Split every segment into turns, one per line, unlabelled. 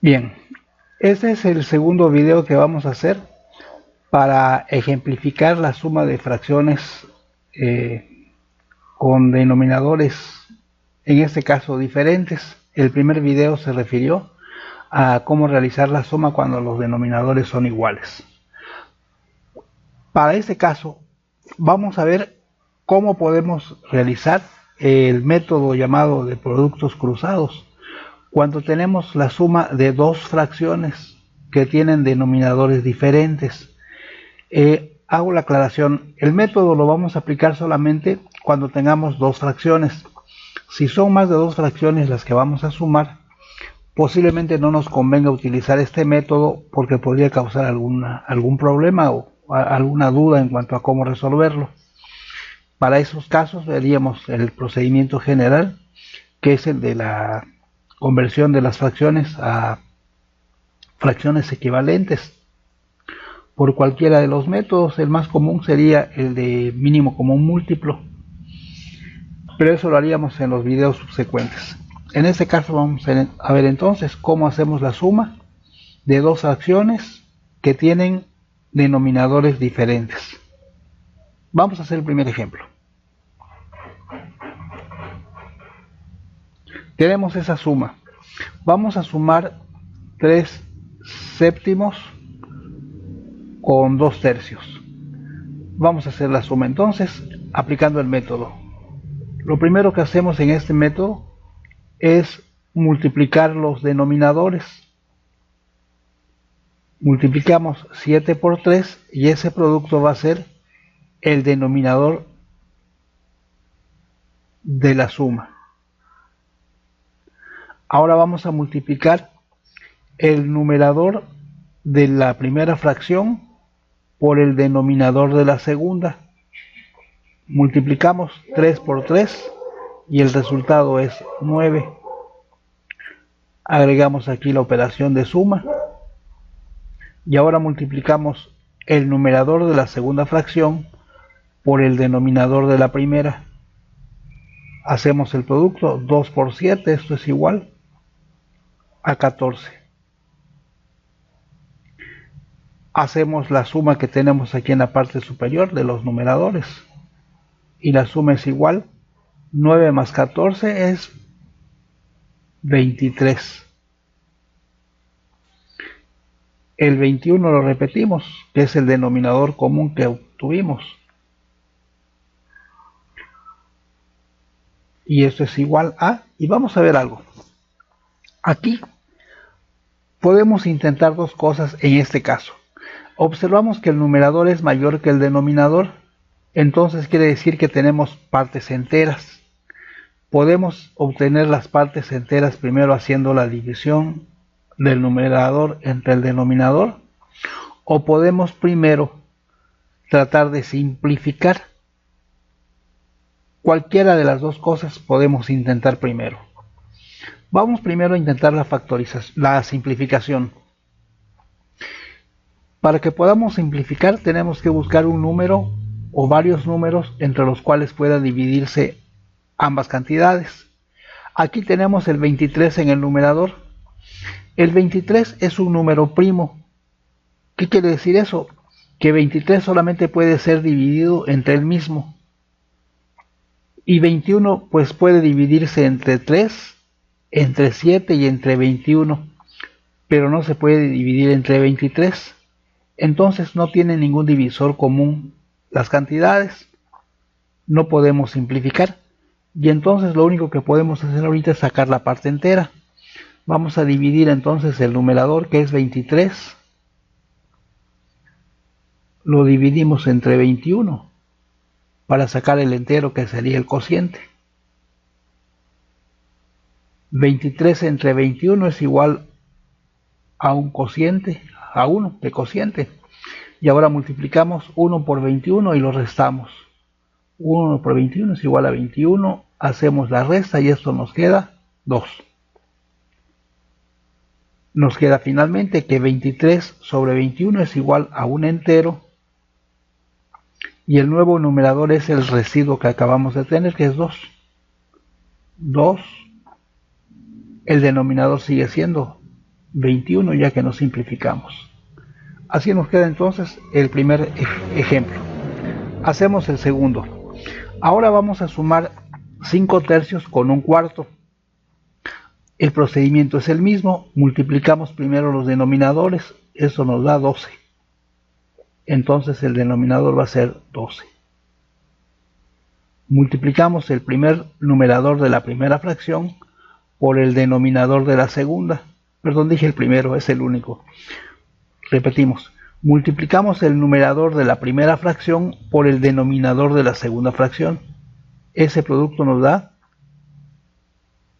Bien, este es el segundo video que vamos a hacer para ejemplificar la suma de fracciones con denominadores, en este caso diferentes. El primer video se refirió a cómo realizar la suma cuando los denominadores son iguales. Para este caso vamos a ver cómo podemos realizar el método llamado de productos cruzados cuando tenemos la suma de dos fracciones que tienen denominadores diferentes. Hago la aclaración, el método lo vamos a aplicar solamente cuando tengamos dos fracciones. Si son más de dos fracciones las que vamos a sumar, posiblemente no nos convenga utilizar este método porque podría causar algún problema o alguna duda en cuanto a cómo resolverlo. Para esos casos veríamos el procedimiento general, que es el de la conversión de las fracciones a fracciones equivalentes por cualquiera de los métodos. El más común sería el de mínimo común múltiplo, pero eso lo haríamos en los videos subsecuentes. En este caso vamos a ver entonces cómo hacemos la suma de dos fracciones que tienen denominadores diferentes. Vamos a hacer el primer ejemplo. Tenemos esa suma. Vamos a sumar 3 séptimos con 2 tercios. Vamos a hacer la suma entonces aplicando el método. Lo primero que hacemos en este método es multiplicar los denominadores. Multiplicamos 7 por 3 y ese producto va a ser el denominador de la suma. Ahora vamos a multiplicar el numerador de la primera fracción por el denominador de la segunda. Multiplicamos 3 por 3 y el resultado es 9. Agregamos aquí la operación de suma y ahora multiplicamos el numerador de la segunda fracción por el denominador de la primera. Hacemos el producto, 2 por 7, esto es igual a 14. Hacemos la suma que tenemos aquí en la parte superior de los numeradores y la suma es igual, 9 más 14 es 23. El 21 lo repetimos, que es el denominador común que obtuvimos, y esto es igual a, y vamos a ver algo. Aquí podemos intentar dos cosas en este caso. Observamos que el numerador es mayor que el denominador, entonces quiere decir que tenemos partes enteras. Podemos obtener las partes enteras primero haciendo la división del numerador entre el denominador, o podemos primero tratar de simplificar. Cualquiera de las dos cosas podemos intentar primero. Vamos primero a intentar la simplificación. Para que podamos simplificar tenemos que buscar un número o varios números entre los cuales pueda dividirse ambas cantidades. Aquí tenemos el 23 en el numerador. El 23 es un número primo. ¿Qué quiere decir eso? Que 23 solamente puede ser dividido entre el mismo. Y 21 pues puede dividirse entre 3, entre 7 y entre 21, pero no se puede dividir entre 23. Entonces no tiene ningún divisor común las cantidades. No podemos simplificar. Y entonces lo único que podemos hacer ahorita es sacar la parte entera. Vamos a dividir entonces el numerador, que es 23. Lo dividimos entre 21 para sacar el entero, que sería el cociente. 23 entre 21 es igual a un cociente, a 1 de cociente. Y ahora multiplicamos 1 por 21 y lo restamos. 1 por 21 es igual a 21. Hacemos la resta y esto nos queda 2. Nos queda finalmente que 23 sobre 21 es igual a un entero. Y el nuevo numerador es el residuo que acabamos de tener, que es 2. 2. El denominador sigue siendo 21, ya que no simplificamos. Así nos queda entonces el primer ejemplo. Hacemos el segundo. Ahora vamos a sumar 5 tercios con 1/4. El procedimiento es el mismo. Multiplicamos primero los denominadores. Eso nos da 12. Entonces el denominador va a ser 12. Multiplicamos el primer numerador de la primera fracción por el denominador de la segunda. Perdón, dije el primero, es el único. Repetimos. Multiplicamos el numerador de la primera fracción por el denominador de la segunda fracción. Ese producto nos da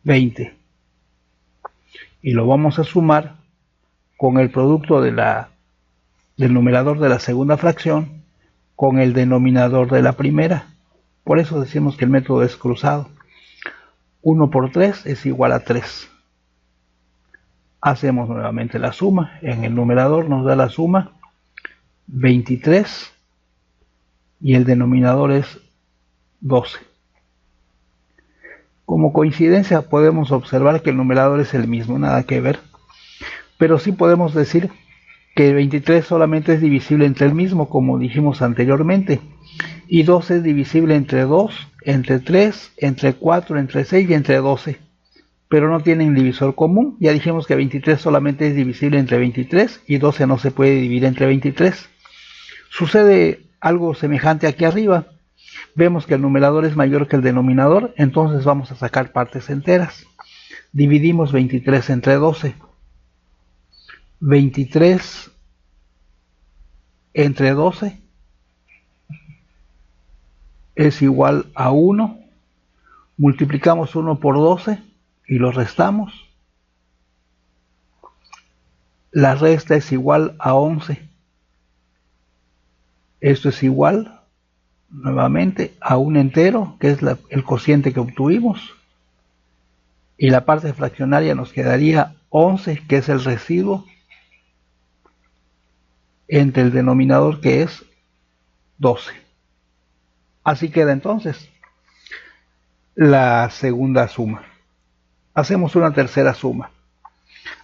20. Y lo vamos a sumar con el producto del numerador de la segunda fracción con el denominador de la primera. Por eso decimos que el método es cruzado. 1 por 3 es igual a 3. Hacemos nuevamente la suma. En el numerador nos da la suma 23 y el denominador es 12. Como coincidencia podemos observar que el numerador es el mismo, nada que ver. Pero sí podemos decir que 23 solamente es divisible entre el mismo, como dijimos anteriormente. Y 12 es divisible entre 2, entre 3, entre 4, entre 6 y entre 12. Pero no tienen divisor común. Ya dijimos que 23 solamente es divisible entre 23 y 12 no se puede dividir entre 23. Sucede algo semejante aquí arriba. Vemos que el numerador es mayor que el denominador, entonces vamos a sacar partes enteras. Dividimos 23 entre 12. 23 entre 12 es igual a 1. Multiplicamos 1 por 12 y lo restamos. La resta es igual a 11. Esto es igual nuevamente a un entero, que es el cociente que obtuvimos. Y la parte fraccionaria nos quedaría 11, que es el residuo, entre el denominador, que es 12. Así queda entonces la segunda suma. Hacemos una tercera suma.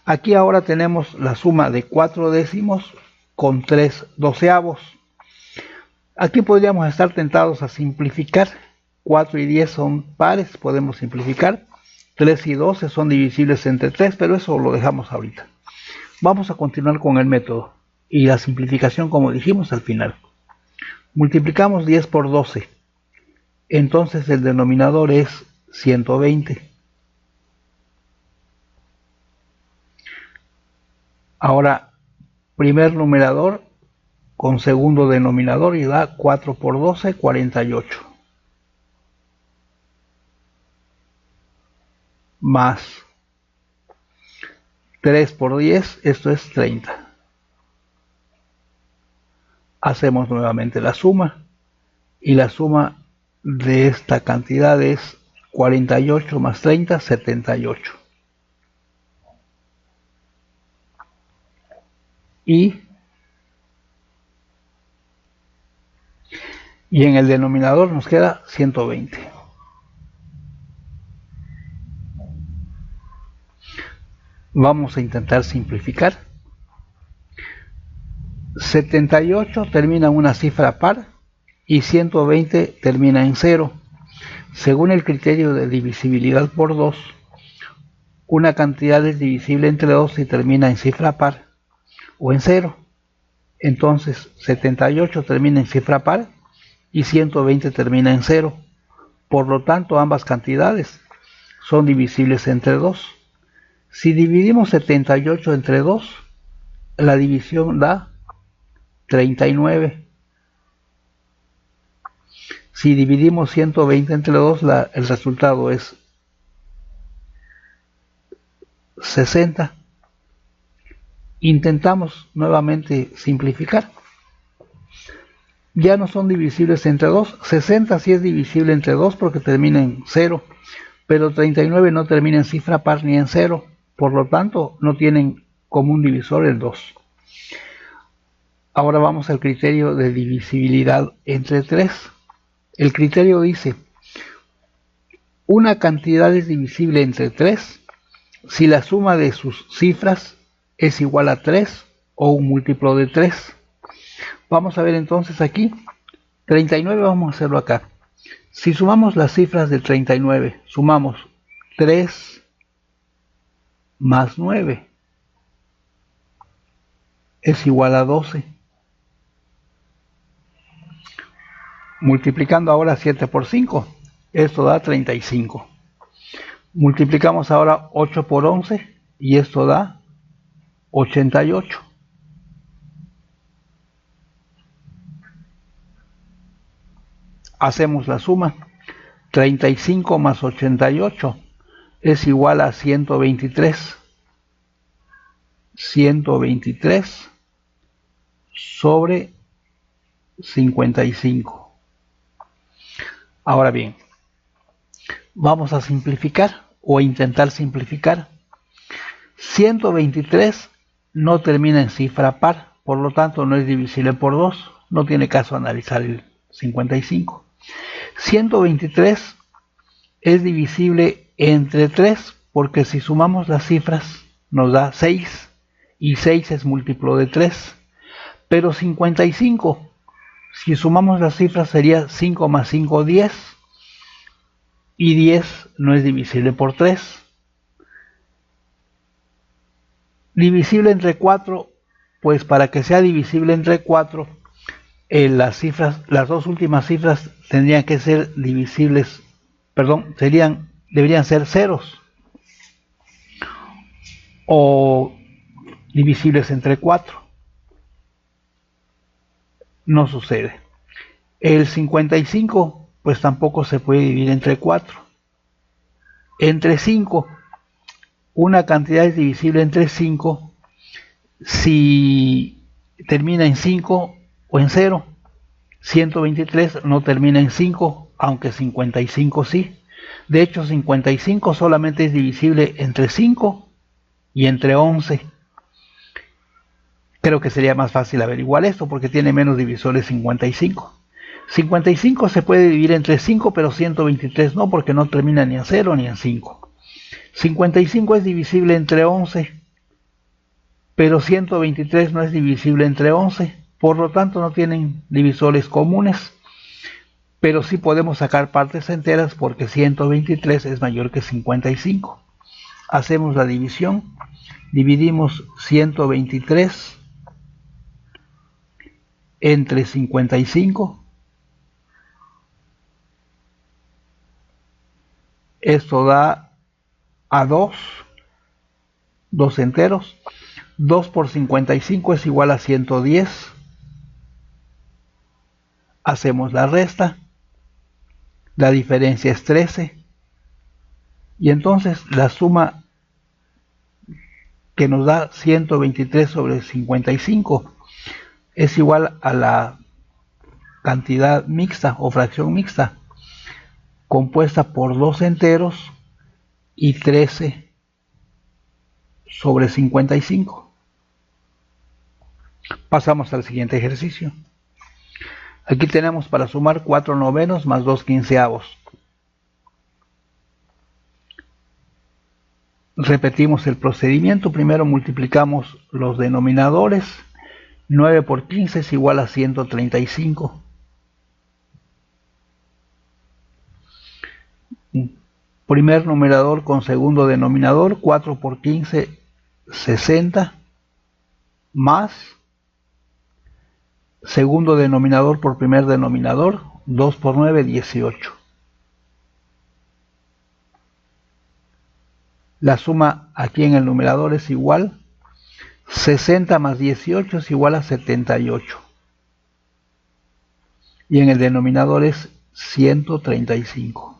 Aquí ahora tenemos la suma de 4 décimos con 3 doceavos. Aquí podríamos estar tentados a simplificar. 4 y 10 son pares, podemos simplificar. 3 y 12 son divisibles entre 3, pero eso lo dejamos ahorita. Vamos a continuar con el método y la simplificación, como dijimos, al final. Multiplicamos 10 por 12. Entonces el denominador es 120. Ahora, primer numerador con segundo denominador y da 4 por 12, 48. Más 3 por 10, esto es 30. Hacemos nuevamente la suma y la suma de esta cantidad es 48 más 30, 78. Y en el denominador nos queda 120. Vamos a intentar simplificar. 78 termina en una cifra par y 120 termina en 0. Según el criterio de divisibilidad por 2, una cantidad es divisible entre 2 si termina en cifra par o en 0. Entonces 78 termina en cifra par y 120 termina en 0. Por lo tanto, ambas cantidades son divisibles entre 2. Si dividimos 78 entre 2, la división da 39. Si dividimos 120 entre 2, el resultado es 60. Intentamos nuevamente simplificar. Ya no son divisibles entre 2. 60 sí es divisible entre 2 porque termina en 0, pero 39 no termina en cifra par ni en 0. Por lo tanto, no tienen común divisor el 2. Ahora vamos al criterio de divisibilidad entre 3. El criterio dice, una cantidad es divisible entre 3 si la suma de sus cifras es igual a 3 o un múltiplo de 3. Vamos a ver entonces aquí, 39 vamos a hacerlo acá. Si sumamos las cifras del 39, sumamos 3 más 9 es igual a 12. Multiplicando ahora 7 por 5, esto da 35. Multiplicamos ahora 8 por 11 y esto da 88. Hacemos la suma. 35 más 88 es igual a 123. 123 sobre 55. Ahora bien, vamos a simplificar o a intentar simplificar. 123 no termina en cifra par, por lo tanto no es divisible por 2. No tiene caso analizar el 55. 123 es divisible entre 3 porque si sumamos las cifras nos da 6 y 6 es múltiplo de 3. Pero 55, si sumamos las cifras sería 5 más 5, 10. Y 10 no es divisible por 3. Divisible entre 4, pues para que sea divisible entre 4, las dos últimas cifras tendrían que ser divisibles, deberían ser ceros o divisibles entre 4. No sucede. El 55 pues tampoco se puede dividir entre 4. Entre 5, una cantidad es divisible entre 5 si termina en 5 o en 0. 123 no termina en 5, aunque 55 sí. De hecho, 55 solamente es divisible entre 5 y entre 11. Creo que sería más fácil averiguar esto porque tiene menos divisores 55. 55 se puede dividir entre 5, pero 123 no, porque no termina ni en 0 ni en 5. 55 es divisible entre 11, pero 123 no es divisible entre 11. Por lo tanto, no tienen divisores comunes, pero sí podemos sacar partes enteras porque 123 es mayor que 55. Hacemos la división. Dividimos 123 entre 55. Esto da a 2 enteros. 2 por 55 es igual a 110. Hacemos la resta. La diferencia es 13. Y entonces la suma que nos da 123 sobre 55 es igual a la cantidad mixta o fracción mixta compuesta por 2 enteros y 13 sobre 55. Pasamos al siguiente ejercicio. Aquí tenemos para sumar 4 novenos más 2 quinceavos. Repetimos el procedimiento. Primero multiplicamos los denominadores. 9 por 15 es igual a 135. Primer numerador con segundo denominador. 4 por 15, 60. Más segundo denominador por primer denominador. 2 por 9, 18. La suma aquí en el numerador es igual. 60 más 18 es igual a 78. Y en el denominador es 135.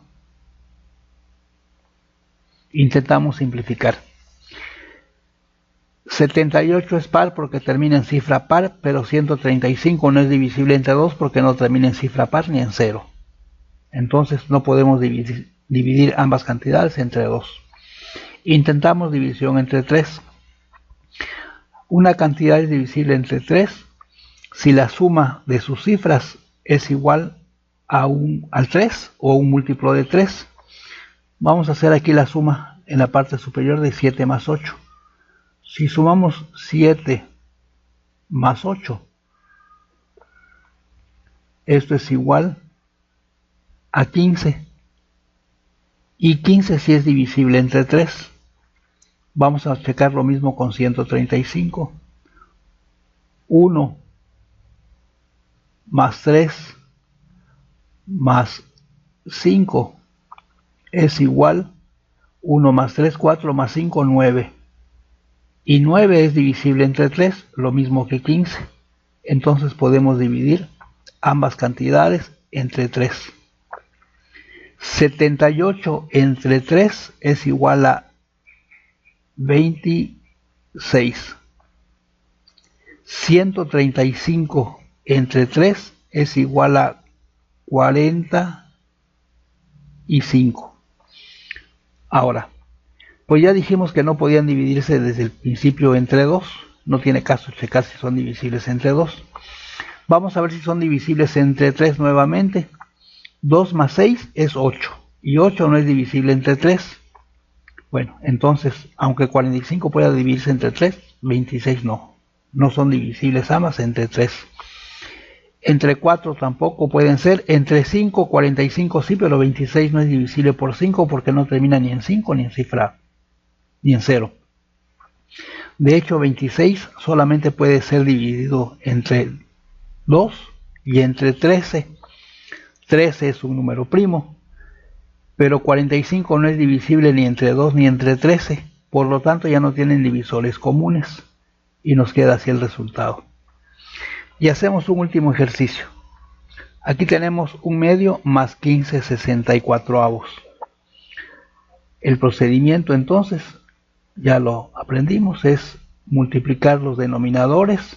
Intentamos simplificar. 78 es par porque termina en cifra par, pero 135 no es divisible entre 2 porque no termina en cifra par ni en 0. Entonces no podemos dividir ambas cantidades entre 2. Intentamos división entre 3. Una cantidad es divisible entre 3 si la suma de sus cifras es igual al 3 o un múltiplo de 3. Vamos a hacer aquí la suma en la parte superior de 7 más 8. Si sumamos 7 más 8, esto es igual a 15. Y 15 sí es divisible entre 3. Vamos a checar lo mismo con 135. 1 más 3 más 5 es igual 1 más 3, 4 más 5, 9. Y 9 es divisible entre 3, lo mismo que 15. Entonces podemos dividir ambas cantidades entre 3. 78 entre 3 es igual a 26. 135 entre 3 es igual a 45. Ahora, pues ya dijimos que no podían dividirse desde el principio entre 2. No tiene caso checar si son divisibles entre 2. Vamos a ver si son divisibles entre 3 nuevamente. 2 más 6 es 8. Y 8 no es divisible entre 3. Bueno, entonces, aunque 45 pueda dividirse entre 3, 26 no. No son divisibles ambas entre 3. Entre 4 tampoco pueden ser. Entre 5, 45 sí, pero 26 no es divisible por 5 porque no termina ni en 5 ni en cifra, ni en 0. De hecho, 26 solamente puede ser dividido entre 2 y entre 13. 13 es un número primo, pero 45 no es divisible ni entre 2 ni entre 13. Por lo tanto, ya no tienen divisores comunes. Y nos queda así el resultado. Y hacemos un último ejercicio. Aquí tenemos un medio más 15 64avos. El procedimiento entonces, ya lo aprendimos, es multiplicar los denominadores.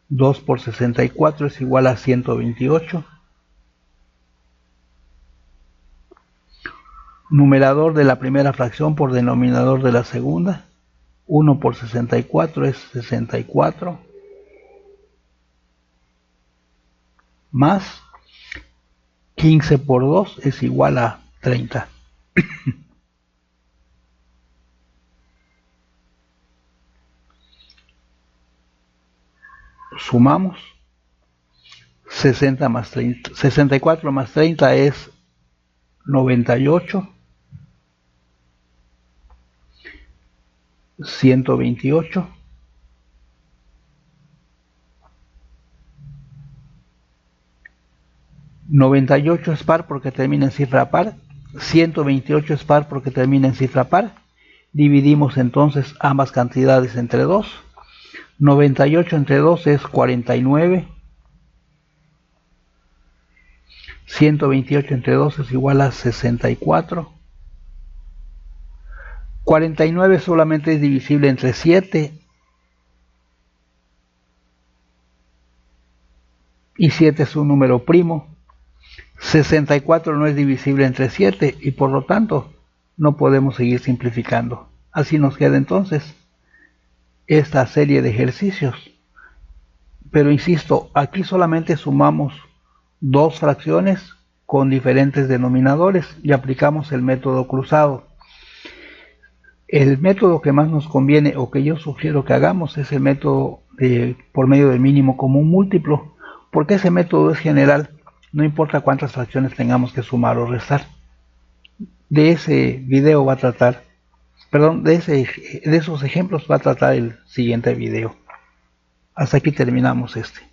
2 por 64 es igual a 128. Numerador de la primera fracción por denominador de la segunda. 1 por 64 es 64. Más 15 por 2 es igual a 30. Sumamos. 60 más 30, 64 más 30 es 98. 128. $98 es par porque termina en cifra par. 128 es par porque termina en cifra par. Dividimos entonces ambas cantidades entre 2. 98 entre 2 es 49. 128 entre 2 es igual a 64. 49 solamente es divisible entre 7. Y 7 es un número primo. 64 no es divisible entre 7 y por lo tanto no podemos seguir simplificando. Así nos queda entonces esta serie de ejercicios. Pero insisto, aquí solamente sumamos dos fracciones con diferentes denominadores y aplicamos el método cruzado. El método que más nos conviene o que yo sugiero que hagamos es el método por medio del mínimo común múltiplo, porque ese método es general, no importa cuántas fracciones tengamos que sumar o restar. De ese video va a tratar, perdón, de esos ejemplos va a tratar el siguiente video. Hasta aquí terminamos este.